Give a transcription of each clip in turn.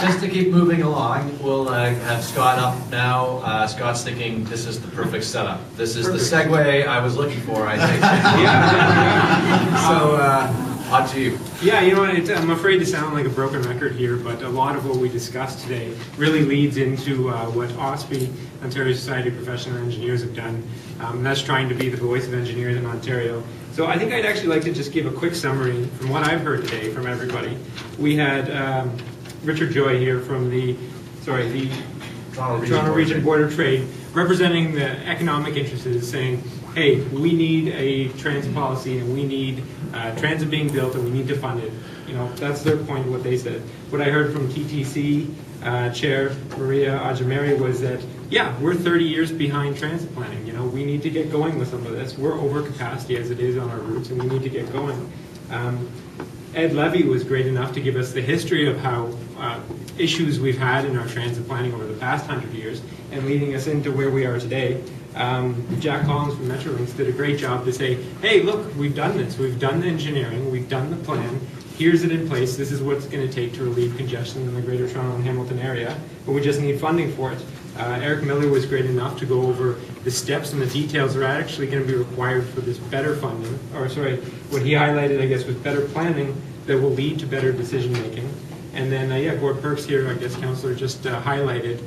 just to keep moving along, we'll have Scott up now. Scott's thinking this is the perfect setup. This is the segue I was looking for, I think. So, on to you. Yeah, you know what, I'm afraid to sound like a broken record here, but a lot of what we discussed today really leads into what OSPE, Ontario Society of Professional Engineers, have done. And that's trying to be the voice of engineers in Ontario. So I think I'd actually like to just give a quick summary from what I've heard today from everybody. We had Richard Joy here from the Toronto Region Board of Trade, representing the economic interests, saying, hey, we need a transit policy and we need transit being built and we need to fund it. You know, that's their point of what they said. What I heard from TTC Chair Maria Ajameri was that, yeah, we're 30 years behind transit planning. You know, we need to get going with some of this. We're over capacity as it is on our routes, and we need to get going. Ed Levy was great enough to give us the history of how issues we've had in our transit planning over the past 100 years and leading us into where we are today. Jack Collins from Metrolinx did a great job to say, hey, look, we've done this. We've done the engineering. We've done the plan. Here's it in place. This is what it's going to take to relieve congestion in the Greater Toronto and Hamilton area, but we just need funding for it. Eric Miller was great enough to go over the steps and the details that are actually going to be required for this better funding, or sorry, what he highlighted, I guess, was better planning that will lead to better decision making. And then, yeah, Gord Perks here, I guess, Councillor, just highlighted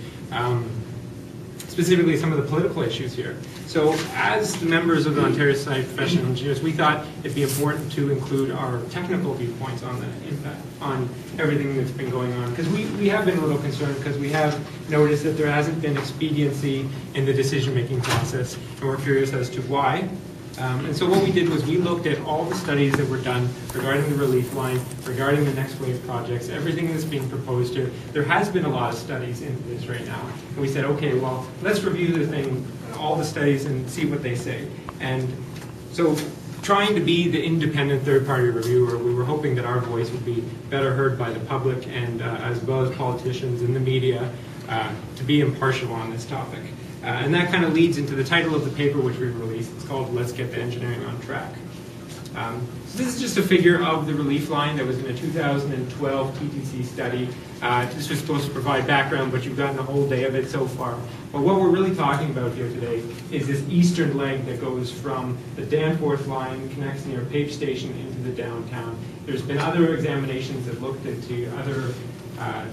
specifically some of the political issues here. So as members of the Ontario Society of Professional Engineers, we thought it'd be important to include our technical viewpoints on the impact on everything that's been going on. Because we have been a little concerned because we have noticed that there hasn't been expediency in the decision-making process, and we're curious as to why. And so what we did was we looked at all the studies that were done regarding the relief line, regarding the next wave projects, everything that's being proposed here. There has been a lot of studies into this right now. And we said, okay, well, let's review the thing, all the studies, and see what they say. And so trying to be the independent third-party reviewer, we were hoping that our voice would be better heard by the public and as well as politicians and the media to be impartial on this topic. And that kind of leads into the title of the paper which we released. It's called Let's Get the Engineering on Track. So this is just a figure of the relief line that was in a 2012 TTC study. This was supposed to provide background, but you've gotten a whole day of it so far. But what we're really talking about here today is this eastern leg that goes from the Danforth line, connects near Pape Station into the downtown. There's been other examinations that looked into other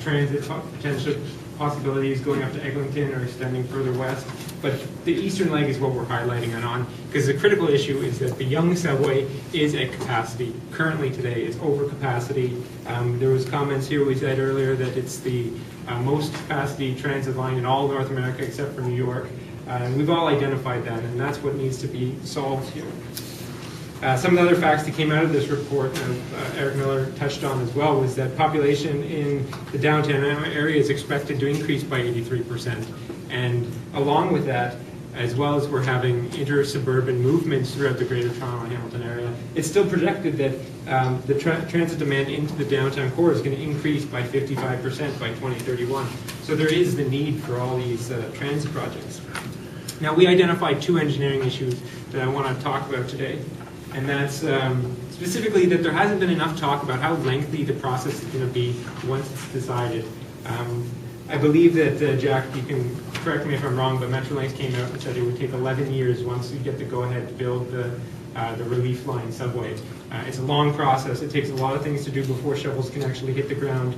transit potential possibilities going up to Eglinton or extending further west. But the eastern leg is what we're highlighting on, because the critical issue is that the Yonge subway is at capacity. Currently today it's over capacity. There was comments here we said earlier that it's the most capacity transit line in all of North America except for New York. And we've all identified that, and that's what needs to be solved here. Some of the other facts that came out of this report, and Eric Miller touched on as well, was that population in the downtown area is expected to increase by 83%. And along with that, as well as we're having inter-suburban movements throughout the Greater Toronto and Hamilton area, it's still projected that the transit demand into the downtown core is going to increase by 55% by 2031. So there is the need for all these transit projects. Now, we identified two engineering issues that I want to talk about today. And that's specifically that there hasn't been enough talk about how lengthy the process is going to be once it's decided. I believe that, Jack, you can correct me if I'm wrong, but Metrolinx came out and said it would take 11 years once you get the go-ahead to build the relief line subway. It's a long process. It takes a lot of things to do before shovels can actually hit the ground.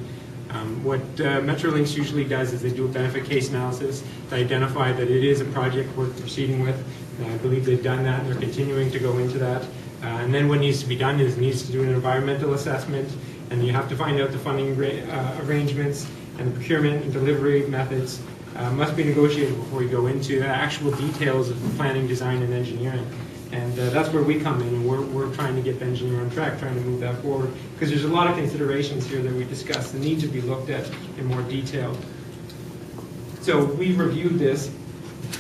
What Metrolinx usually does is they do a benefit case analysis to identify that it is a project worth proceeding with. I believe they've done that, and they're continuing to go into that. And then what needs to be done is needs to do an environmental assessment, and you have to find out the funding arrangements and the procurement and delivery methods must be negotiated before you go into the actual details of the planning, design, and engineering. And that's where we come in, and we're trying to get the engineer on track, trying to move that forward, because there's a lot of considerations here that we discussed that need to be looked at in more detail. So we reviewed this,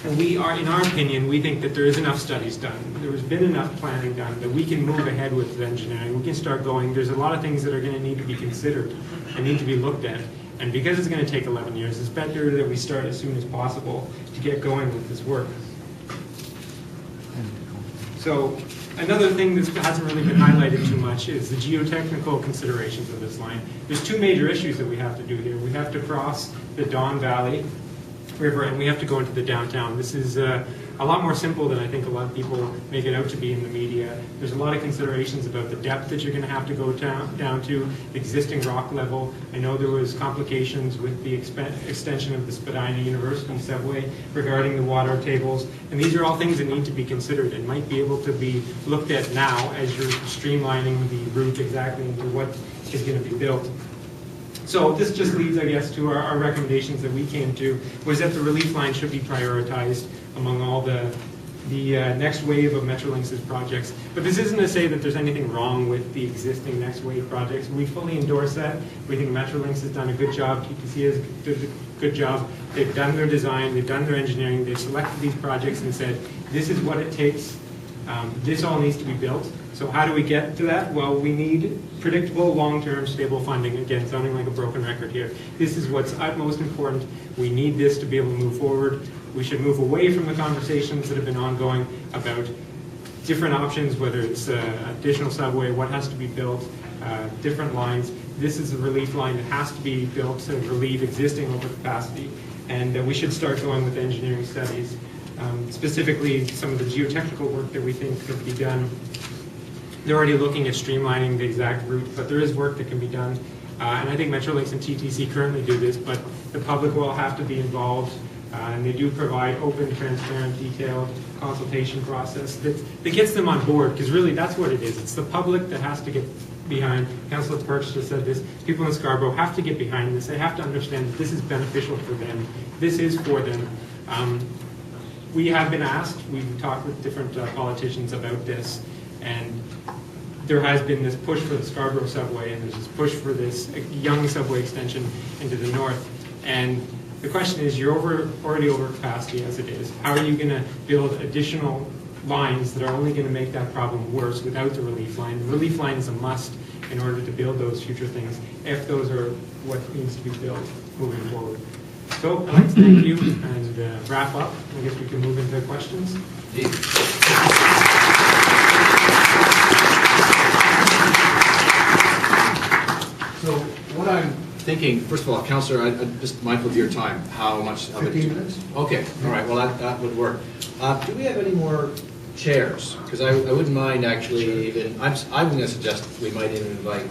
and we are, in our opinion, we think that there is enough studies done. There has been enough planning done that we can move ahead with the engineering. We can start going. There's a lot of things that are going to need to be considered and need to be looked at. And because it's going to take 11 years, it's better that we start as soon as possible to get going with this work. So Another thing that hasn't really been highlighted too much is the geotechnical considerations of this line. There's two major issues that we have to do here. We have to cross the Don Valley River and we have to go into the downtown. This is a lot more simple than I think a lot of people make it out to be in the media. There's a lot of considerations about the depth that you're going to have to go down to, the existing rock level. I know there was complications with the extension of the Spadina University subway regarding the water tables, and these are all things that need to be considered and might be able to be looked at now as you're streamlining the route exactly into what is going to be built. So this just leads, I guess, to our recommendations that we came to, was that the relief line should be prioritized among all the next wave of Metrolinx's projects. But this isn't to say that there's anything wrong with the existing next wave projects. We fully endorse that. We think Metrolinx has done a good job. TTC has done a good job. They've done their design. They've done their engineering. They've selected these projects and said, this is what it takes. This all needs to be built. So how do we get to that? Well, we need predictable, long-term, stable funding. Again, sounding like a broken record here. This is what's utmost important. We need this to be able to move forward. We should move away from the conversations that have been ongoing about different options, whether it's additional subway, what has to be built, different lines. This is a relief line that has to be built to relieve existing overcapacity. And we should start going with engineering studies. Specifically, some of the geotechnical work that we think could be done. They're already looking at streamlining the exact route, but there is work that can be done. And I think Metrolinx and TTC currently do this, but the public will have to be involved. And they do provide open, transparent, detailed consultation process that gets them on board, because really that's what it is. It's the public that has to get behind. Councillor Perks just said this. People in Scarborough have to get behind this. They have to understand that this is beneficial for them. This is for them. We have been asked, we've talked with different politicians about this, and there has been this push for the Scarborough subway, and there's this push for this young subway extension into the north. And the question is, you're already over capacity as it is. How are you going to build additional lines that are only going to make that problem worse without the relief line? The relief line is a must in order to build those future things, if those are what needs to be built moving forward. So I'd like to thank you and wrap up. I guess we can move into questions. So what I'm thinking, first of all, Councillor, I'm just mindful of your time. How much of it? 15 minutes. Okay, all right, well, that would work. Do we have any more chairs? Because I wouldn't mind actually even, I'm going to suggest we might even invite